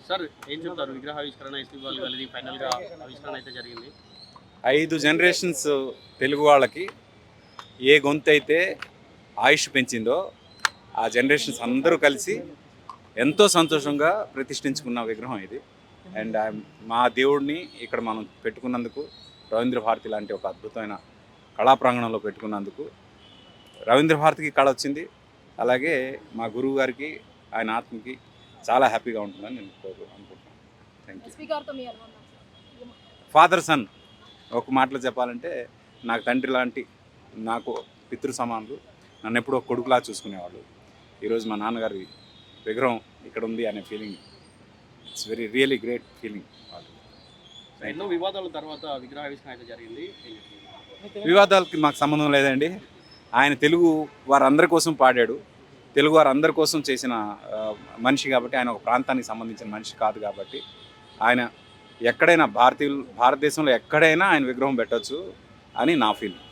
Sir ఏం చెప్తారు? విగ్రహావిష్కరణ ఎస్పీ వాళ్ళు కలిసి ఫైనల్గా ఆవిష్కరణ అయితే జరిగింది. 5 జనరేషన్స్ తెలుగు వాళ్ళకి ఏ గొంతు అయితే ఆయుష్ పెంచిందో ఆ జనరేషన్స్ అందరూ కలిసి ఎంతో సంతోషంగా ప్రతిష్ఠించుకున్న విగ్రహం ఇది. అండ్ మా దేవుడిని ఇక్కడ మనం పెట్టుకున్నందుకు, రవీంద్ర భారతి లాంటి ఒక అద్భుతమైన కళా ప్రాంగణంలో పెట్టుకున్నందుకు, రవీంద్ర భారతికి కళ వచ్చింది, అలాగే మా గురువు గారికి ఆయన ఆత్మకి చాలా హ్యాపీగా ఉంటుందని నేను అనుకుంటున్నాను. Thank you. ఫాదర్ సన్ ఒక మాటలో చెప్పాలంటే నాకు తండ్రి లాంటి, నాకు పితృ సమానులు, నన్ను ఎప్పుడూ కొడుకులా చూసుకునేవాళ్ళు. ఈరోజు మా నాన్నగారి విగ్రహం ఇక్కడ ఉంది అనే feeling, it's really great feeling. ఎన్నో వివాదాల తర్వాత విగ్రహావిష్కరణ అయితే జరిగింది. వివాదాలకి మాకు సంబంధం లేదండి. ఆయన తెలుగు వారందరి కోసం పాడాడు, తెలుగు వారందరి కోసం చేసిన మనిషి కాబట్టి, ఆయన ఒక ప్రాంతానికి సంబంధించిన మనిషి కాదు కాబట్టి, ఆయన ఎక్కడైనా భారతదేశంలో ఎక్కడైనా ఆయన విగ్రహం పెట్టచ్చు అని నా ఫీలింగ్.